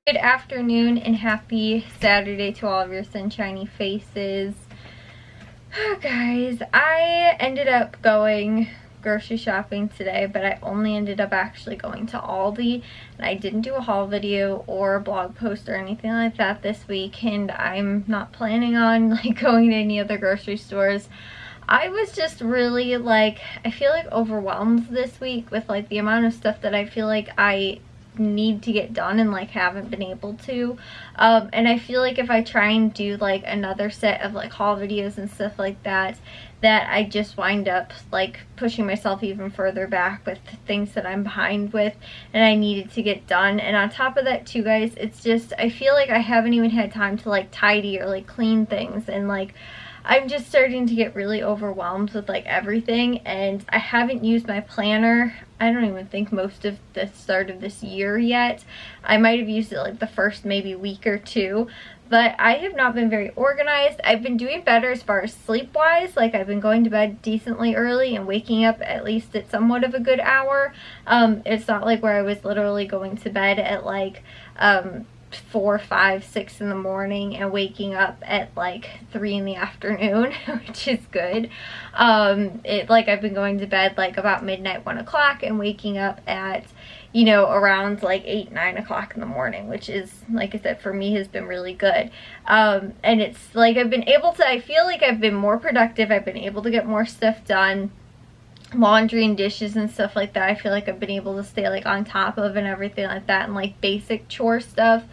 Good afternoon and happy Saturday to all of your sunshiny faces. Oh, guys, I ended up going grocery shopping today, but I only ended up actually going to Aldi, and I didn't do a haul video or a blog post or anything like that this week, and I'm not planning on going to any other grocery stores. I was just really I feel overwhelmed this week with the amount of stuff that I feel like I need to get done and haven't been able to, and I feel if I try and do another set of haul videos and stuff like that I just wind up pushing myself even further back with things that I'm behind with and I needed to get done. And on top of that too, guys, it's just I feel I haven't even had time to tidy or clean things, and I'm just starting to get really overwhelmed with everything, and I haven't used my planner. I don't even think most of the start of this year yet. I might have used it the first maybe week or two, but I have not been very organized. I've been doing better as far as sleep wise. I've been going to bed decently early and waking up at least at somewhat of a good hour. It's not where I was literally going to bed at 4, 5, 6 in the morning and waking up at 3 in the afternoon, which is good. I've been going to bed about midnight, 1 o'clock, and waking up at around 8, 9 o'clock in the morning, which is, like I said, for me has been really good. And it's I've been able to, I feel I've been more productive. I've been able to get more stuff done. Laundry and dishes and stuff like that, I feel I've been able to stay on top of and everything like that, and basic chore stuff.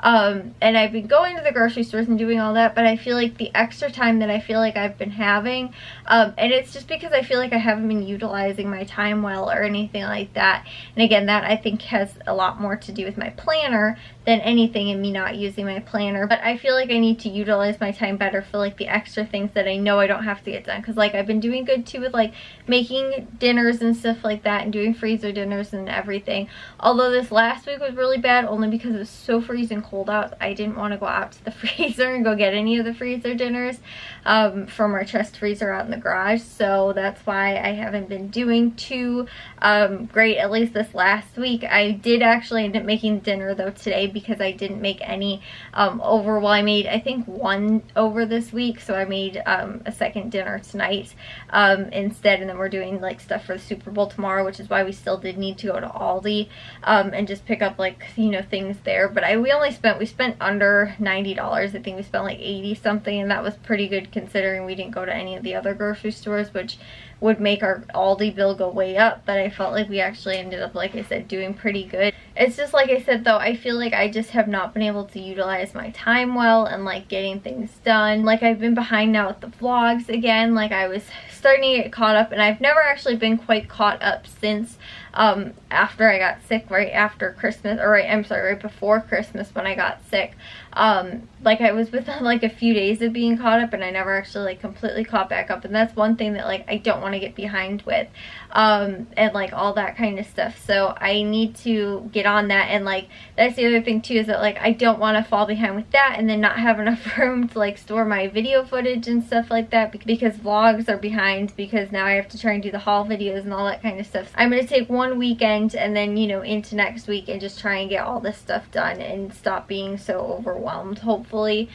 And I've been going to the grocery stores and doing all that, but I feel the extra time that I feel I've been having, and it's just because I feel I haven't been utilizing my time well or anything like that. And again, that I think has a lot more to do with my planner than anything, and me not using my planner. But I feel I need to utilize my time better for the extra things that I know I don't have to get done, because I've been doing good too with making dinners and stuff like that, and doing freezer dinners and everything. Although this last week was really bad only because it was so freezing cold out. I didn't want to go out to the freezer and go get any of the freezer dinners from our chest freezer out in the garage, so that's why I haven't been doing too great, at least this last week. I did actually end up making dinner though today, because I didn't make any well, I made I think one over this week, so I made a second dinner tonight instead, and then we're doing stuff for the Super Bowl tomorrow, which is why we still did need to go to Aldi and just pick up things there. But we spent under $90. I think we spent 80 something, and that was pretty good considering we didn't go to any of the other grocery stores, which would make our Aldi bill go way up. But I felt we actually ended up, like I said, doing pretty good. It's just like I said though, I feel I just have not been able to utilize my time well and getting things done. I've been behind now with the vlogs again. I was starting to get caught up, and I've never actually been quite caught up since after I got sick, right after Christmas, or right before Christmas when I got sick. I was within a few days of being caught up, and I never actually completely caught back up, and that's one thing that I don't want to get behind with, and all that kind of stuff. So I need to get on that, and that's the other thing too, is that I don't want to fall behind with that and then not have enough room to store my video footage and stuff like that, because vlogs are behind, because now I have to try and do the haul videos and all that kind of stuff. I'm going to take one weekend and then into next week and just try and get all this stuff done and stop being so overwhelmed, hopefully,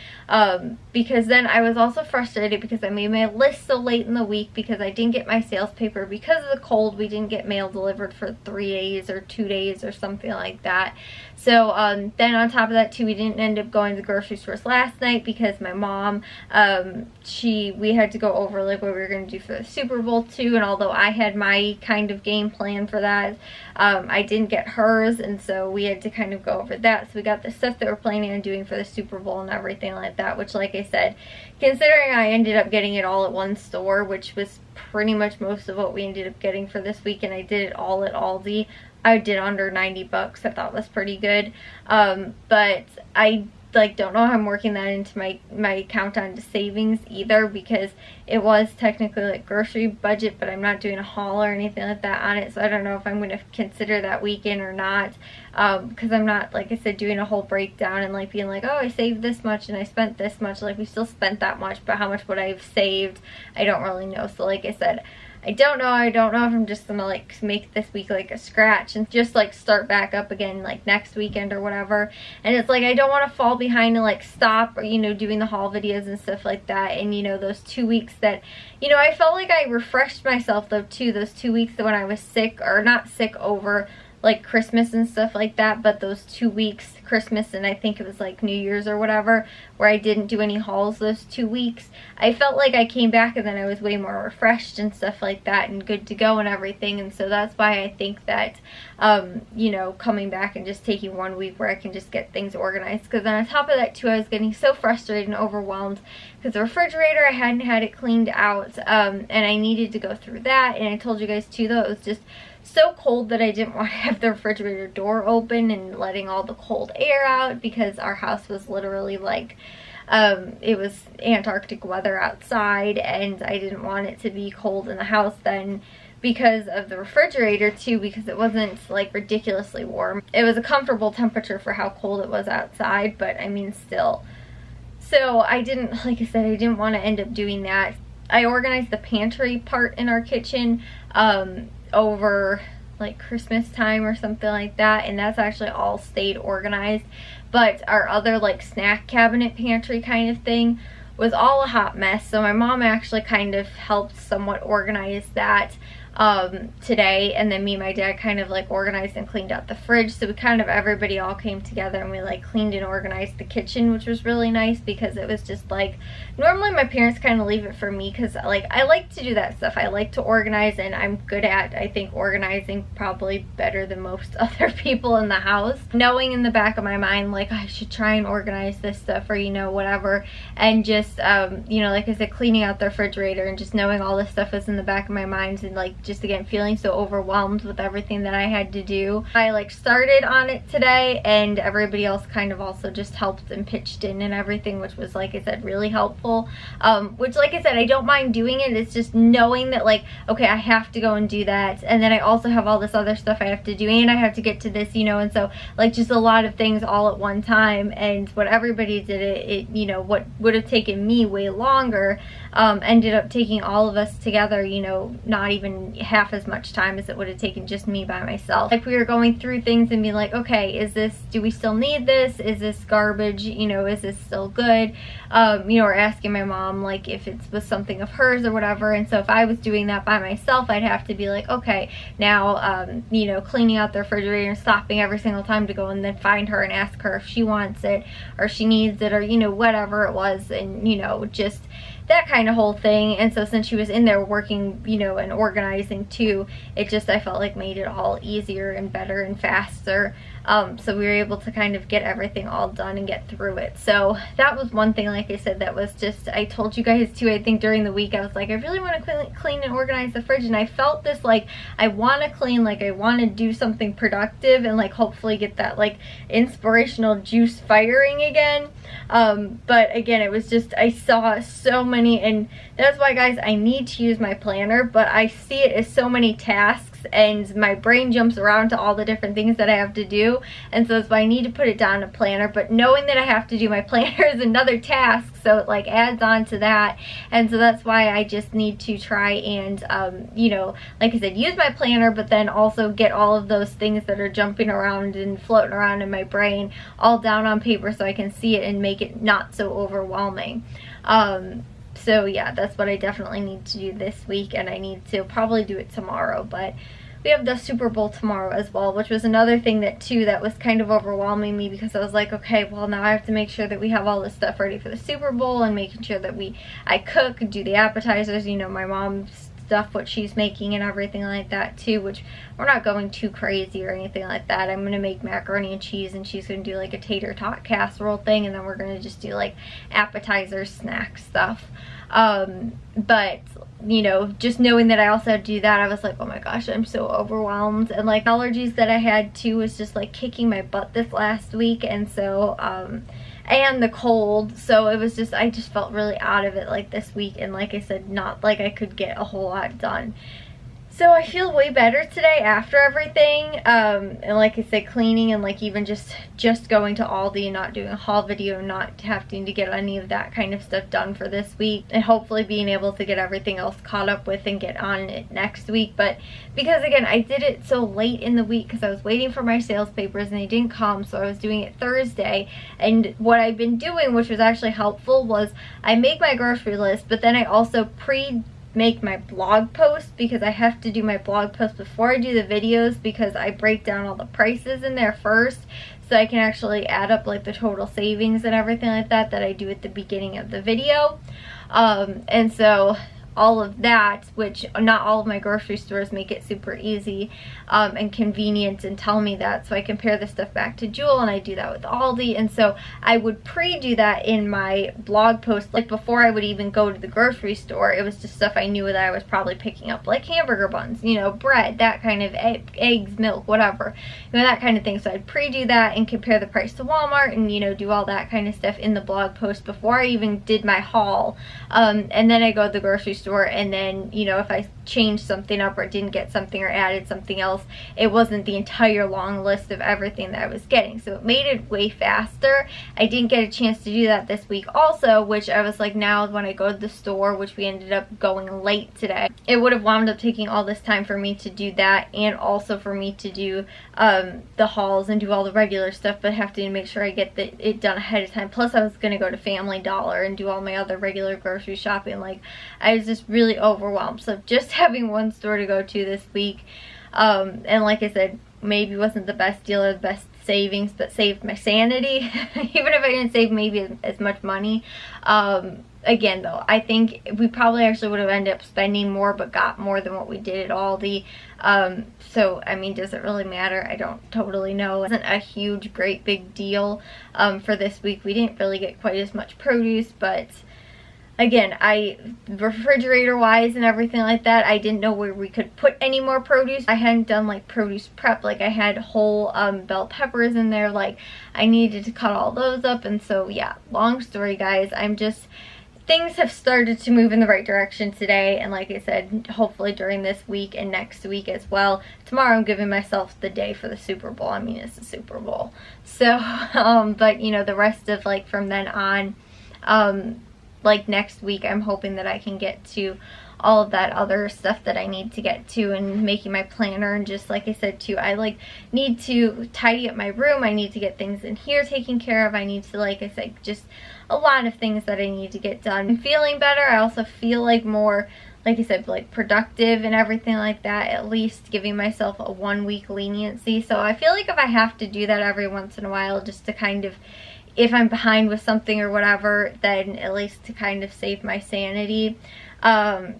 because then I was also frustrated because I made my list so late in the week because I didn't get my sales paper. Because of the cold, we didn't get mail delivered for 3 days or 2 days or something like that. So then on top of that too, we didn't end up going to the grocery stores last night because my mom, we had to go over what we were going to do for the Super Bowl too, and although I had my kind of game plan for that, I didn't get hers, and so we had to kind of go over that. So we got the stuff that we're planning on doing for the Super Bowl and everything like that, which, like I said, considering I ended up getting it all at one store, which was pretty much most of what we ended up getting for this week, and I did it all at Aldi. I did under 90 bucks. I thought was pretty good. But I don't know how I'm working that into my account onto savings either, because it was technically grocery budget, but I'm not doing a haul or anything like that on it. So I don't know if I'm going to consider that weekend or not, because I'm not, like I said, doing a whole breakdown and being oh, I saved this much and I spent this much. We still spent that much, but how much would I have saved, I don't really know. So like I said, I don't know if I'm just gonna like make this week like a scratch and just like start back up again like next weekend or whatever. And it's like I don't want to fall behind and like stop, or you know, doing the haul videos and stuff like that. And you know, those 2 weeks that, you know, I felt like I refreshed myself though too, those 2 weeks that when I was sick, or not sick over like Christmas and stuff like that, but those 2 weeks, Christmas and I think it was like New Year's or whatever, where I didn't do any hauls those 2 weeks, I felt like I came back and then I was way more refreshed and stuff like that and good to go and everything. And so that's why I think that you know, coming back and just taking 1 week where I can just get things organized, because then on top of that too, I was getting so frustrated and overwhelmed because the refrigerator, I hadn't had it cleaned out, and I needed to go through that. And I told you guys too though, it was just so cold that I didn't want to have the refrigerator door open and letting all the cold air out, because our house was literally like it was Antarctic weather outside, and I didn't want it to be cold in the house then because of the refrigerator too, because it wasn't like ridiculously warm. It was a comfortable temperature for how cold it was outside, but I mean still. So I didn't, like I said, I didn't want to end up doing that. I organized the pantry part in our kitchen over like Christmas time or something like that, and that's actually all stayed organized. But our other like snack cabinet pantry kind of thing was all a hot mess, so my mom actually kind of helped somewhat organize that today, and then me and my dad kind of like organized and cleaned out the fridge. So we kind of, everybody all came together and we like cleaned and organized the kitchen, which was really nice, because it was just like, normally my parents kind of leave it for me, because like I like to do that stuff. I like to organize, and I'm good at, I think, organizing probably better than most other people in the house, knowing in the back of my mind like I should try and organize this stuff, or you know, whatever. And just you know, like I said, cleaning out the refrigerator and just knowing all this stuff was in the back of my mind, and like just again feeling so overwhelmed with everything that I had to do. I like started on it today, and everybody else kind of also just helped and pitched in and everything, which was, like I said, really helpful. Which, like I said, I don't mind doing it. It's just knowing that like, okay, I have to go and do that, and then I also have all this other stuff I have to do, and I have to get to this, you know. And so like just a lot of things all at one time, and when everybody did it, you know, what would have taken me way longer ended up taking all of us together, you know, not even half as much time as it would have taken just me by myself. Like we were going through things and being like, okay, is this, do we still need this? Is this garbage? You know, is this still good? You know, or asking my mom like if it was something of hers or whatever. And so if I was doing that by myself, I'd have to be like, okay, now you know, cleaning out the refrigerator and stopping every single time to go and then find her and ask her if she wants it or she needs it, or you know, whatever it was. And you know, just that kind of whole thing. And so since she was in there working, you know, and organizing too, it just, I felt like made it all easier and better and faster. So we were able to kind of get everything all done and get through it. So that was one thing, like I said, that was just, I told you guys too, I think during the week, I was like, I really want to clean and organize the fridge. And I felt this like, I want to clean, like I want to do something productive and like hopefully get that like inspirational juice firing again. But again, it was just, I saw so many, and that's why, guys, I need to use my planner, but I see it as so many tasks, and my brain jumps around to all the different things that I have to do. And so that's why I need to put it down in a planner. But knowing that I have to do my planner is another task, so it like adds on to that. And so that's why I just need to try and you know, like I said, use my planner, but then also get all of those things that are jumping around and floating around in my brain all down on paper, so I can see it and make it not so overwhelming. So yeah, that's what I definitely need to do this week, and I need to probably do it tomorrow. But we have the Super Bowl tomorrow as well, which was another thing that too that was kind of overwhelming me, because I was like, okay, well now I have to make sure that we have all this stuff ready for the Super Bowl, and making sure that I cook, do the appetizers, you know, my mom's stuff, what she's making and everything like that too, which we're not going too crazy or anything like that. I'm gonna make macaroni and cheese, and she's gonna do like a tater tot casserole thing, and then we're gonna just do like appetizers, snack stuff. But you know, just knowing that I also had to do that, I was like, oh my gosh, I'm so overwhelmed. And like allergies that I had too was just like kicking my butt this last week, and so and the cold, so it was just, I just felt really out of it like this week, and like I said, not like I could get a whole lot done. So I feel way better today after everything, and like I said, cleaning and like even just going to Aldi and not doing a haul video, not having to get any of that kind of stuff done for this week, and hopefully being able to get everything else caught up with and get on it next week. But because again, I did it so late in the week because I was waiting for my sales papers and they didn't come, so I was doing it Thursday. And what I've been doing, which was actually helpful, was I make my grocery list, but then I also make my blog post, because I have to do my blog post before I do the videos, because I break down all the prices in there first, so I can actually add up like the total savings and everything like that I do at the beginning of the video. And so all of that, which not all of my grocery stores make it super easy and convenient and tell me that, so I compare the stuff back to Jewel, and I do that with Aldi. And so I would pre-do that in my blog post, like before I would even go to the grocery store. It was just stuff I knew that I was probably picking up, like hamburger buns, you know, bread, that kind of eggs, milk, whatever, you know, that kind of thing. So I'd pre-do that and compare the price to Walmart and, you know, do all that kind of stuff in the blog post before I even did my haul. And then I go to the grocery store, and then, you know, if I changed something up or didn't get something or added something else, it wasn't the entire long list of everything that I was getting, so it made it way faster. I didn't get a chance to do that this week also, which I was like, now when I go to the store, which we ended up going late today, it would have wound up taking all this time for me to do that, and also for me to do the hauls and do all the regular stuff, but I have to make sure I get it done ahead of time. Plus I was going to go to Family Dollar and do all my other regular grocery shopping. Like, I was just really overwhelmed. So just having one store to go to this week, and like I said, maybe wasn't the best deal or the best savings, but saved my sanity. Even if I didn't save maybe as much money. Again though, I think we probably actually would have ended up spending more, but got more than what we did at Aldi. So I mean, does it really matter? I don't totally know. It wasn't a huge, great, big deal for this week. We didn't really get quite as much produce, but again, refrigerator wise and everything like that, I didn't know where we could put any more produce. I hadn't done like produce prep, like I had whole bell peppers in there, like I needed to cut all those up. And so yeah, long story guys, things have started to move in the right direction today, and like I said, hopefully during this week and next week as well. Tomorrow I'm giving myself the day for the Super Bowl. I mean, it's the Super Bowl. So but you know, the rest of like from then on, like next week, I'm hoping that I can get to all of that other stuff that I need to get to, and making my planner, and just like I said too, I like need to tidy up my room. I need to get things in here taken care of. I need to, like I said, just a lot of things that I need to get done. I'm feeling better. I also feel like more, like I said, like productive and everything like that, at least giving myself a 1 week leniency. So I feel like if I have to do that every once in a while, just to kind of, if I'm behind with something or whatever, then at least to kind of save my sanity.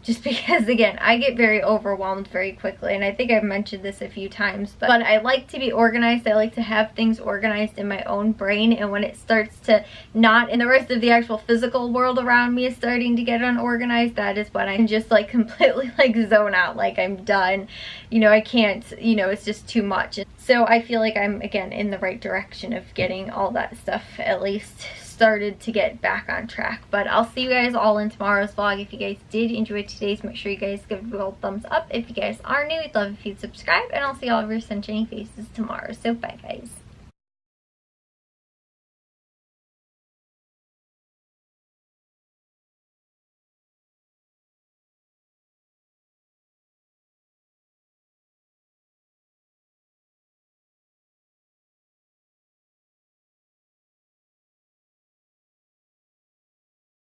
Just because, again, I get very overwhelmed very quickly, and I think I've mentioned this a few times, but I like to be organized. I like to have things organized in my own brain, and when it starts to not, and the rest of the actual physical world around me is starting to get unorganized, that is when I can just like completely like zone out, like I'm done. You know, I can't, you know, it's just too much. So I feel like I'm, again, in the right direction of getting all that stuff at least started to get back on track. But I'll see you guys all in tomorrow's vlog. If you guys did enjoy today's, make sure you guys give it a little thumbs up. If you guys are new, I'd love if you'd subscribe, and I'll see all of your sunshiny faces tomorrow. So bye guys.